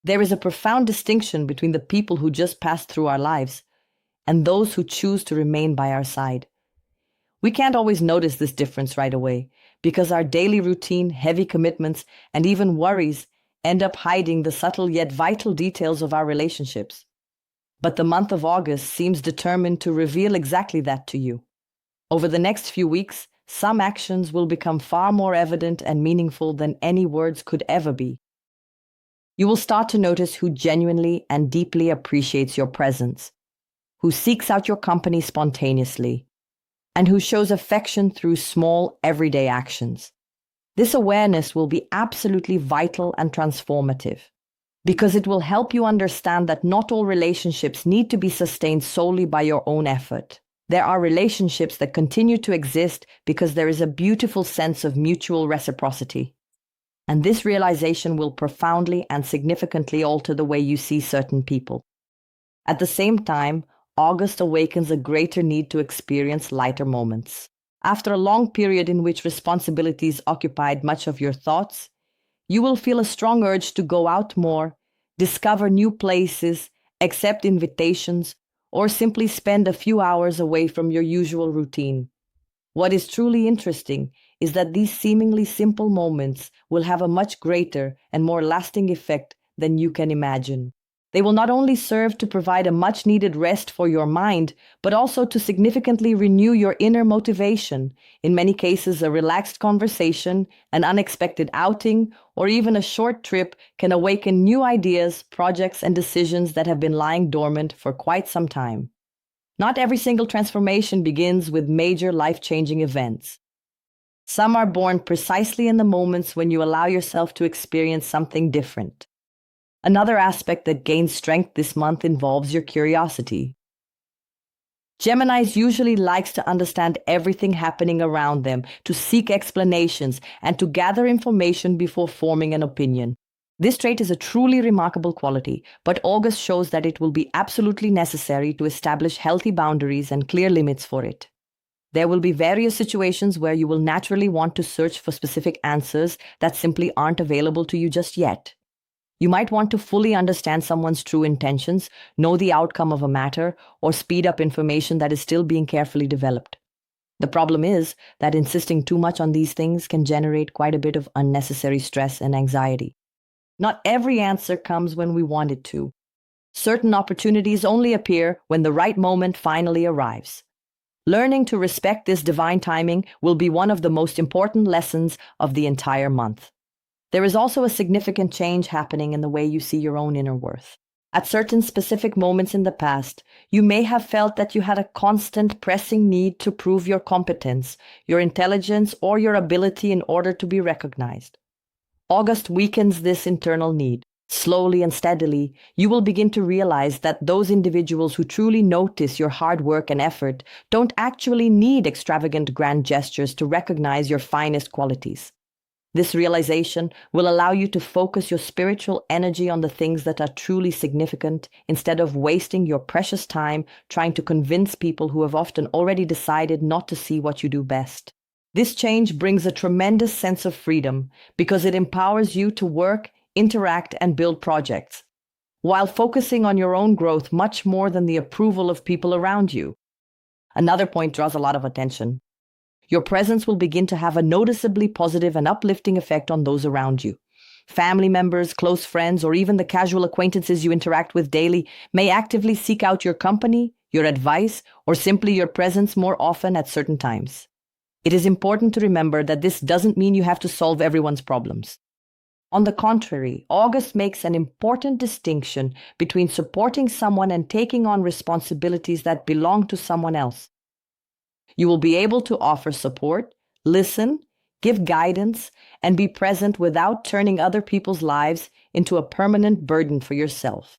There is a profound distinction between the people who just pass through our lives and those who choose to remain by our side. We can't always notice this difference right away because our daily routine, heavy commitments, and even worries end up hiding the subtle yet vital details of our relationships. But the month of August seems determined to reveal exactly that to you. Over the next few weeks, some actions will become far more evident and meaningful than any words could ever be. You will start to notice who genuinely and deeply appreciates your presence, who seeks out your company spontaneously, and who shows affection through small, everyday actions. This awareness will be absolutely vital and transformative, because it will help you understand that not all relationships need to be sustained solely by your own effort. There are relationships that continue to exist because there is a beautiful sense of mutual reciprocity. And this realization will profoundly and significantly alter the way you see certain people. At the same time, August awakens a greater need to experience lighter moments. After a long period in which responsibilities occupied much of your thoughts, you will feel a strong urge to go out more, discover new places, accept invitations, or simply spend a few hours away from your usual routine. What is truly interesting is that these seemingly simple moments will have a much greater and more lasting effect than you can imagine. They will not only serve to provide a much-needed rest for your mind, but also to significantly renew your inner motivation. In many cases, a relaxed conversation, an unexpected outing, or even a short trip can awaken new ideas, projects, and decisions that have been lying dormant for quite some time. Not every single transformation begins with major life-changing events. Some are born precisely in the moments when you allow yourself to experience something different. Another aspect that gains strength this month involves your curiosity. Geminis usually likes to understand everything happening around them, to seek explanations, and to gather information before forming an opinion. This trait is a truly remarkable quality, but August shows that it will be absolutely necessary to establish healthy boundaries and clear limits for it. There will be various situations where you will naturally want to search for specific answers that simply aren't available to you just yet. You might want to fully understand someone's true intentions, know the outcome of a matter, or speed up information that is still being carefully developed. The problem is that insisting too much on these things can generate quite a bit of unnecessary stress and anxiety. Not every answer comes when we want it to. Certain opportunities only appear when the right moment finally arrives. Learning to respect this divine timing will be one of the most important lessons of the entire month. There is also a significant change happening in the way you see your own inner worth. At certain specific moments in the past, you may have felt that you had a constant, pressing need to prove your competence, your intelligence, or your ability in order to be recognized. August weakens this internal need. Slowly and steadily, you will begin to realize that those individuals who truly notice your hard work and effort don't actually need extravagant grand gestures to recognize your finest qualities. This realization will allow you to focus your spiritual energy on the things that are truly significant instead of wasting your precious time trying to convince people who have often already decided not to see what you do best. This change brings a tremendous sense of freedom because it empowers you to work, interact, and build projects, while focusing on your own growth much more than the approval of people around you. Another point draws a lot of attention. Your presence will begin to have a noticeably positive and uplifting effect on those around you. Family members, close friends, or even the casual acquaintances you interact with daily may actively seek out your company, your advice, or simply your presence more often at certain times. It is important to remember that this doesn't mean you have to solve everyone's problems. On the contrary, August makes an important distinction between supporting someone and taking on responsibilities that belong to someone else. You will be able to offer support, listen, give guidance, and be present without turning other people's lives into a permanent burden for yourself.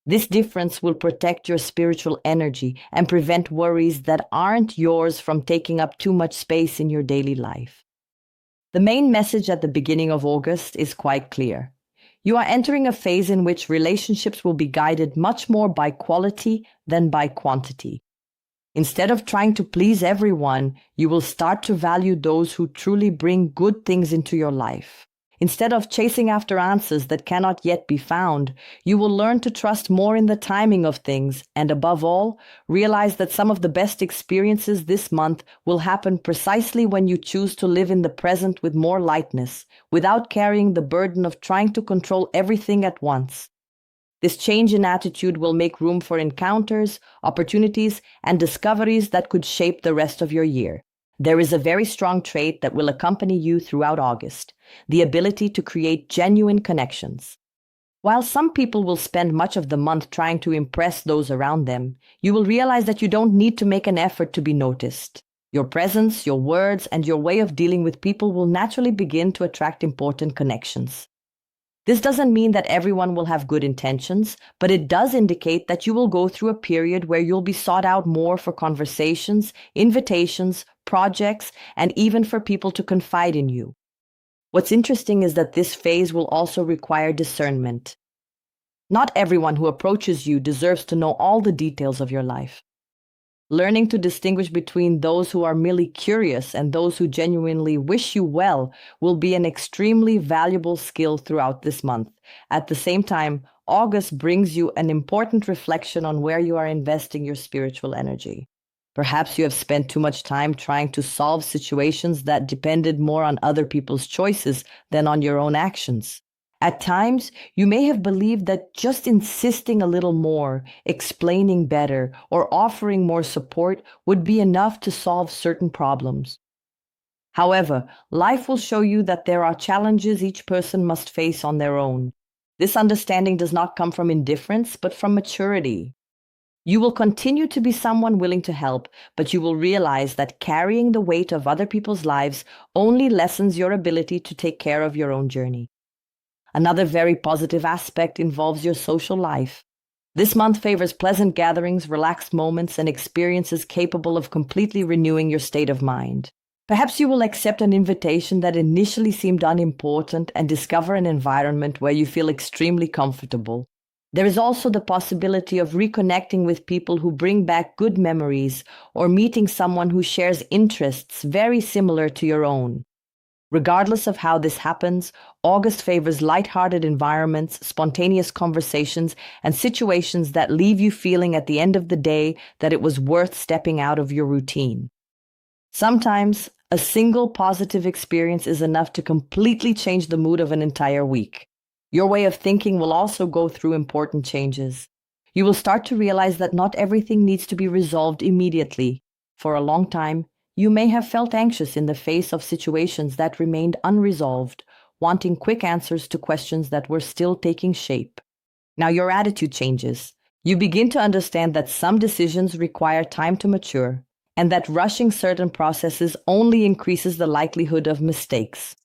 This difference will protect your spiritual energy and prevent worries that aren't yours from taking up too much space in your daily life. The main message at the beginning of August is quite clear. You are entering a phase in which relationships will be guided much more by quality than by quantity. Instead of trying to please everyone, you will start to value those who truly bring good things into your life. Instead of chasing after answers that cannot yet be found, you will learn to trust more in the timing of things and, above all, realize that some of the best experiences this month will happen precisely when you choose to live in the present with more lightness, without carrying the burden of trying to control everything at once. This change in attitude will make room for encounters, opportunities, and discoveries that could shape the rest of your year. There is a very strong trait that will accompany you throughout August: the ability to create genuine connections. While some people will spend much of the month trying to impress those around them, you will realize that you don't need to make an effort to be noticed. Your presence, your words, and your way of dealing with people will naturally begin to attract important connections. This doesn't mean that everyone will have good intentions, but it does indicate that you will go through a period where you'll be sought out more for conversations, invitations, projects, and even for people to confide in you. What's interesting is that this phase will also require discernment. Not everyone who approaches you deserves to know all the details of your life. Learning to distinguish between those who are merely curious and those who genuinely wish you well will be an extremely valuable skill throughout this month. At the same time, August brings you an important reflection on where you are investing your spiritual energy. Perhaps you have spent too much time trying to solve situations that depended more on other people's choices than on your own actions. At times, you may have believed that just insisting a little more, explaining better, or offering more support would be enough to solve certain problems. However, life will show you that there are challenges each person must face on their own. This understanding does not come from indifference, but from maturity. You will continue to be someone willing to help, but you will realize that carrying the weight of other people's lives only lessens your ability to take care of your own journey. Another very positive aspect involves your social life. This month favors pleasant gatherings, relaxed moments, and experiences capable of completely renewing your state of mind. Perhaps you will accept an invitation that initially seemed unimportant and discover an environment where you feel extremely comfortable. There is also the possibility of reconnecting with people who bring back good memories, or meeting someone who shares interests very similar to your own. Regardless of how this happens, August favors lighthearted environments, spontaneous conversations, and situations that leave you feeling at the end of the day that it was worth stepping out of your routine. Sometimes, a single positive experience is enough to completely change the mood of an entire week. Your way of thinking will also go through important changes. You will start to realize that not everything needs to be resolved immediately. For a long time, you may have felt anxious in the face of situations that remained unresolved, wanting quick answers to questions that were still taking shape. Now your attitude changes. You begin to understand that some decisions require time to mature, and that rushing certain processes only increases the likelihood of mistakes.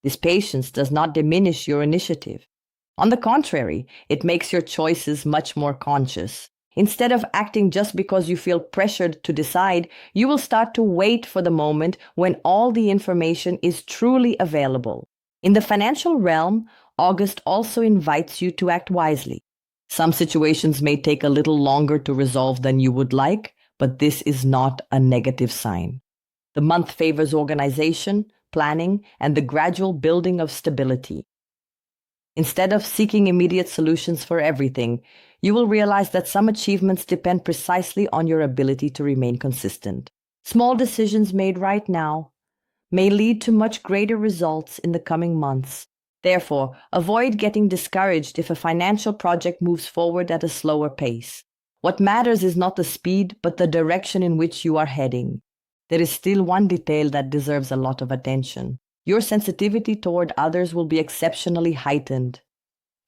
This patience does not diminish your initiative. On the contrary, it makes your choices much more conscious. Instead of acting just because you feel pressured to decide, you will start to wait for the moment when all the information is truly available. In the financial realm, August also invites you to act wisely. Some situations may take a little longer to resolve than you would like, but this is not a negative sign. The month favors organization, planning, and the gradual building of stability. Instead of seeking immediate solutions for everything, you will realize that some achievements depend precisely on your ability to remain consistent. Small decisions made right now may lead to much greater results in the coming months. Therefore, avoid getting discouraged if a financial project moves forward at a slower pace. What matters is not the speed, but the direction in which you are heading. There is still one detail that deserves a lot of attention. Your sensitivity toward others will be exceptionally heightened.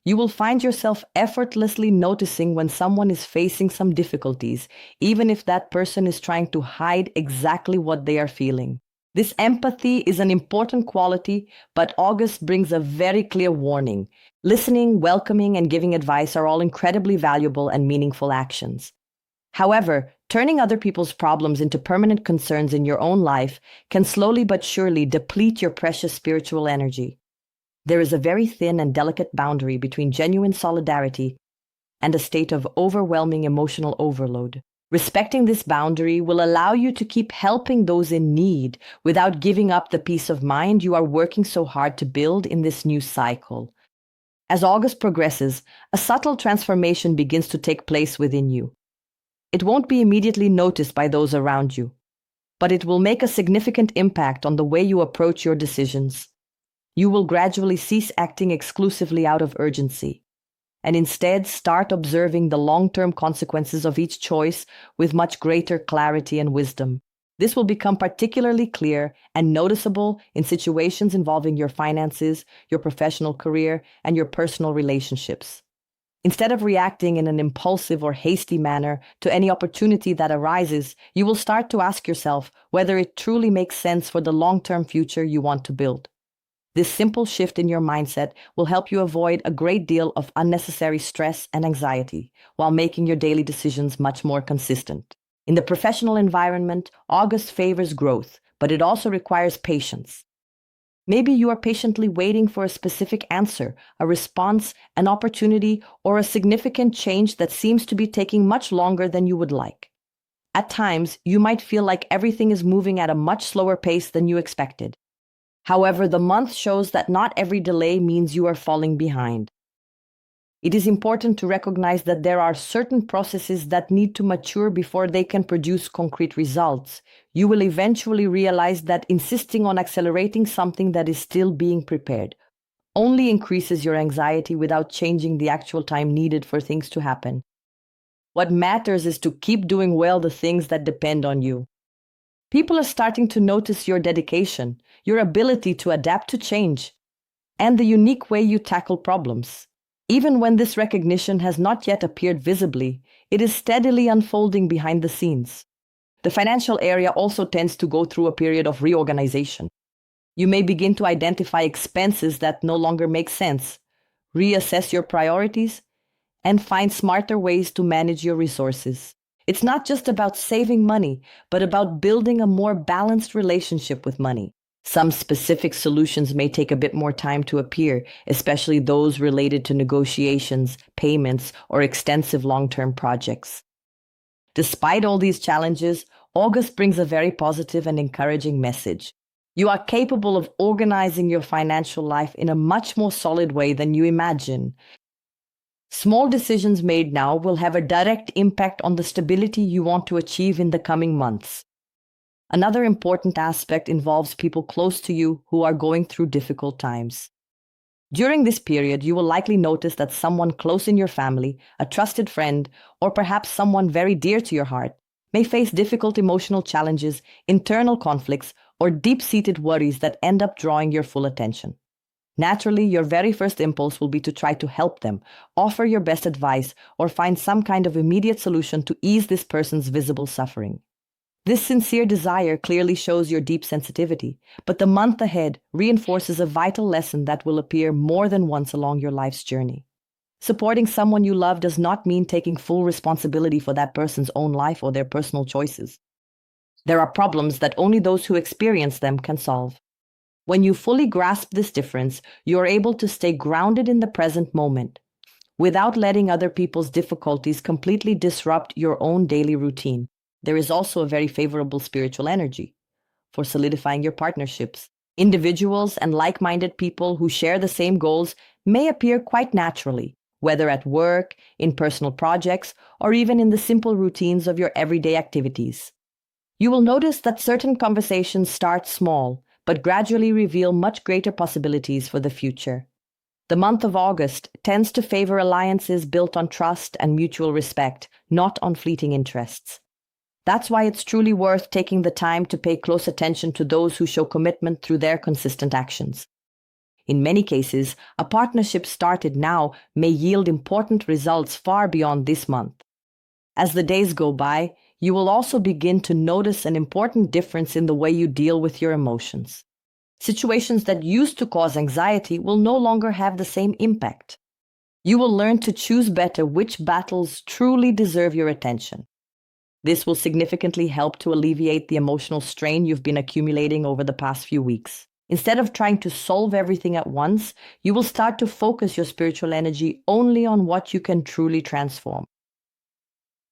You will find yourself effortlessly noticing when someone is facing some difficulties, even if that person is trying to hide exactly what they are feeling. This empathy is an important quality, but August brings a very clear warning. Listening, welcoming, and giving advice are all incredibly valuable and meaningful actions. However, turning other people's problems into permanent concerns in your own life can slowly but surely deplete your precious spiritual energy. There is a very thin and delicate boundary between genuine solidarity and a state of overwhelming emotional overload. Respecting this boundary will allow you to keep helping those in need without giving up the peace of mind you are working so hard to build in this new cycle. As August progresses, a subtle transformation begins to take place within you. It won't be immediately noticed by those around you, but it will make a significant impact on the way you approach your decisions. You will gradually cease acting exclusively out of urgency, and instead start observing the long-term consequences of each choice with much greater clarity and wisdom. This will become particularly clear and noticeable in situations involving your finances, your professional career, and your personal relationships. Instead of reacting in an impulsive or hasty manner to any opportunity that arises, you will start to ask yourself whether it truly makes sense for the long-term future you want to build. This simple shift in your mindset will help you avoid a great deal of unnecessary stress and anxiety while making your daily decisions much more consistent. In the professional environment, August favors growth, but it also requires patience. Maybe you are patiently waiting for a specific answer, a response, an opportunity, or a significant change that seems to be taking much longer than you would like. At times, you might feel like everything is moving at a much slower pace than you expected. However, the month shows that not every delay means you are falling behind. It is important to recognize that there are certain processes that need to mature before they can produce concrete results. You will eventually realize that insisting on accelerating something that is still being prepared only increases your anxiety without changing the actual time needed for things to happen. What matters is to keep doing well the things that depend on you. People are starting to notice your dedication, your ability to adapt to change, and the unique way you tackle problems. Even when this recognition has not yet appeared visibly, it is steadily unfolding behind the scenes. The financial area also tends to go through a period of reorganization. You may begin to identify expenses that no longer make sense, reassess your priorities, and find smarter ways to manage your resources. It's not just about saving money, but about building a more balanced relationship with money. Some specific solutions may take a bit more time to appear, especially those related to negotiations, payments, or extensive long-term projects. Despite all these challenges, August brings a very positive and encouraging message. You are capable of organizing your financial life in a much more solid way than you imagine. Small decisions made now will have a direct impact on the stability you want to achieve in the coming months. Another important aspect involves people close to you who are going through difficult times. During this period, you will likely notice that someone close in your family, a trusted friend, or perhaps someone very dear to your heart, may face difficult emotional challenges, internal conflicts, or deep-seated worries that end up drawing your full attention. Naturally, your very first impulse will be to try to help them, offer your best advice, or find some kind of immediate solution to ease this person's visible suffering. This sincere desire clearly shows your deep sensitivity, but the month ahead reinforces a vital lesson that will appear more than once along your life's journey. Supporting someone you love does not mean taking full responsibility for that person's own life or their personal choices. There are problems that only those who experience them can solve. When you fully grasp this difference, you are able to stay grounded in the present moment, without letting other people's difficulties completely disrupt your own daily routine. There is also a very favorable spiritual energy for solidifying your partnerships. Individuals and like-minded people who share the same goals may appear quite naturally, whether at work, in personal projects, or even in the simple routines of your everyday activities. You will notice that certain conversations start small, but gradually reveal much greater possibilities for the future. The month of August tends to favor alliances built on trust and mutual respect, not on fleeting interests. That's why it's truly worth taking the time to pay close attention to those who show commitment through their consistent actions. In many cases, a partnership started now may yield important results far beyond this month. As the days go by, you will also begin to notice an important difference in the way you deal with your emotions. Situations that used to cause anxiety will no longer have the same impact. You will learn to choose better which battles truly deserve your attention. This will significantly help to alleviate the emotional strain you've been accumulating over the past few weeks. Instead of trying to solve everything at once, you will start to focus your spiritual energy only on what you can truly transform.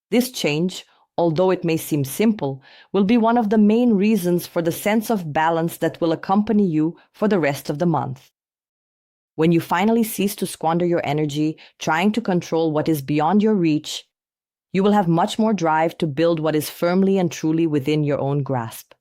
This change, although it may seem simple, will be one of the main reasons for the sense of balance that will accompany you for the rest of the month. When you finally cease to squander your energy trying to control what is beyond your reach, you will have much more drive to build what is firmly and truly within your own grasp.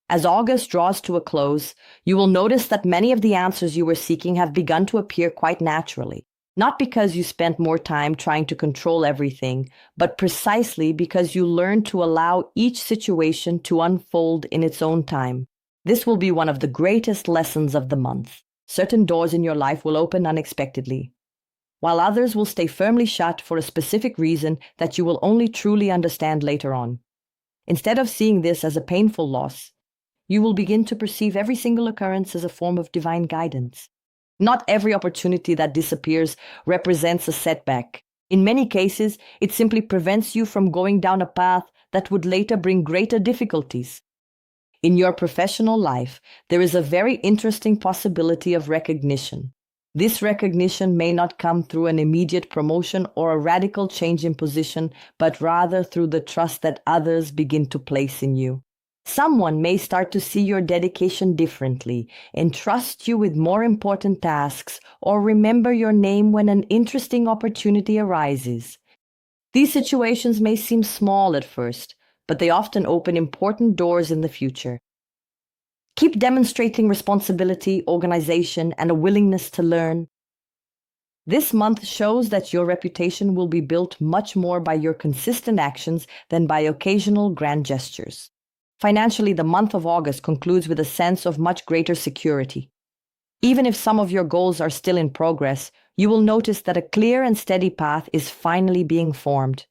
As August draws to a close, you will notice that many of the answers you were seeking have begun to appear quite naturally, not because you spent more time trying to control everything, but precisely because you learned to allow each situation to unfold in its own time. This will be one of the greatest lessons of the month. Certain doors in your life will open unexpectedly, while others will stay firmly shut for a specific reason that you will only truly understand later on. Instead of seeing this as a painful loss, you will begin to perceive every single occurrence as a form of divine guidance. Not every opportunity that disappears represents a setback. In many cases, it simply prevents you from going down a path that would later bring greater difficulties. In your professional life, there is a very interesting possibility of recognition. This recognition may not come through an immediate promotion or a radical change in position, but rather through the trust that others begin to place in you. Someone may start to see your dedication differently, entrust you with more important tasks, or remember your name when an interesting opportunity arises. These situations may seem small at first, but they often open important doors in the future. Keep demonstrating responsibility, organization, and a willingness to learn. This month shows that your reputation will be built much more by your consistent actions than by occasional grand gestures. Financially, the month of August concludes with a sense of much greater security. Even if some of your goals are still in progress, you will notice that a clear and steady path is finally being formed.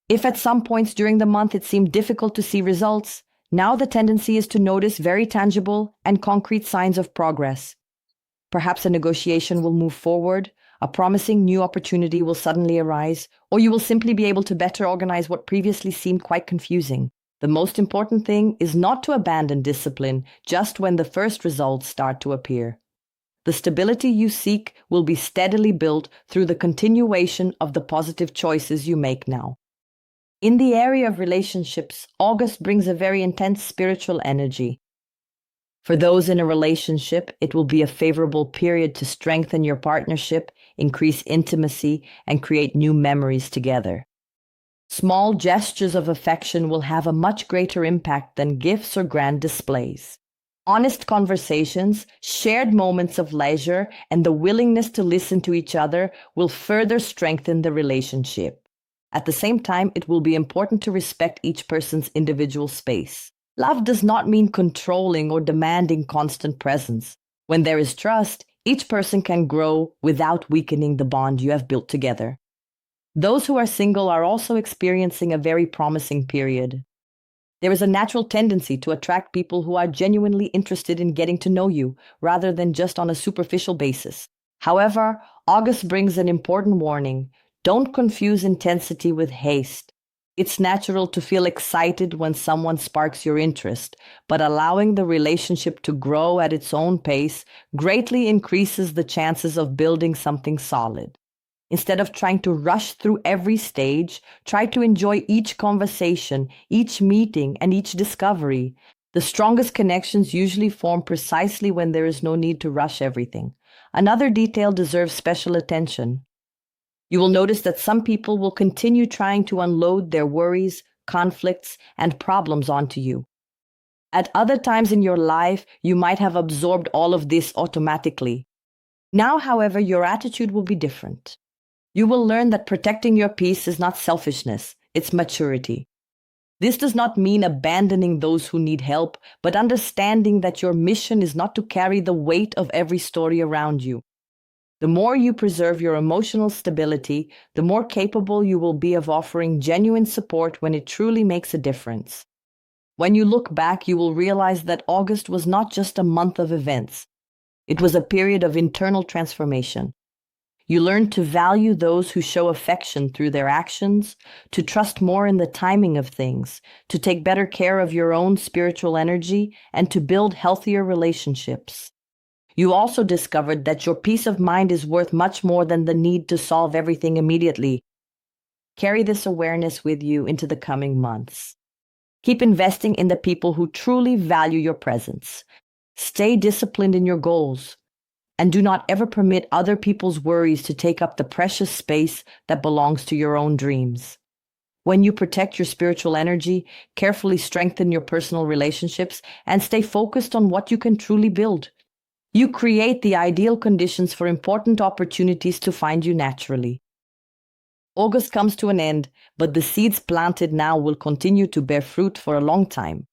If at some points during the month it seemed difficult to see results, now the tendency is to notice very tangible and concrete signs of progress. Perhaps a negotiation will move forward, a promising new opportunity will suddenly arise, or you will simply be able to better organize what previously seemed quite confusing. The most important thing is not to abandon discipline just when the first results start to appear. The stability you seek will be steadily built through the continuation of the positive choices you make now. In the area of relationships, August brings a very intense spiritual energy. For those in a relationship, it will be a favorable period to strengthen your partnership, increase intimacy, and create new memories together. Small gestures of affection will have a much greater impact than gifts or grand displays. Honest conversations, shared moments of leisure, and the willingness to listen to each other will further strengthen the relationship. At the same time, it will be important to respect each person's individual space. Love does not mean controlling or demanding constant presence. When there is trust, each person can grow without weakening the bond you have built together. Those who are single are also experiencing a very promising period. There is a natural tendency to attract people who are genuinely interested in getting to know you, rather than just on a superficial basis. However, August brings an important warning. Don't confuse intensity with haste. It's natural to feel excited when someone sparks your interest, but allowing the relationship to grow at its own pace greatly increases the chances of building something solid. Instead of trying to rush through every stage, try to enjoy each conversation, each meeting, and each discovery. The strongest connections usually form precisely when there is no need to rush everything. Another detail deserves special attention. You will notice that some people will continue trying to unload their worries, conflicts, and problems onto you. At other times in your life, you might have absorbed all of this automatically. Now, however, your attitude will be different. You will learn that protecting your peace is not selfishness, it's maturity. This does not mean abandoning those who need help, but understanding that your mission is not to carry the weight of every story around you. The more you preserve your emotional stability, the more capable you will be of offering genuine support when it truly makes a difference. When you look back, you will realize that August was not just a month of events. It was a period of internal transformation. You learned to value those who show affection through their actions, to trust more in the timing of things, to take better care of your own spiritual energy, and to build healthier relationships. You also discovered that your peace of mind is worth much more than the need to solve everything immediately. Carry this awareness with you into the coming months. Keep investing in the people who truly value your presence. Stay disciplined in your goals, and do not ever permit other people's worries to take up the precious space that belongs to your own dreams. When you protect your spiritual energy, carefully strengthen your personal relationships, and stay focused on what you can truly build, you create the ideal conditions for important opportunities to find you naturally. August comes to an end, but the seeds planted now will continue to bear fruit for a long time.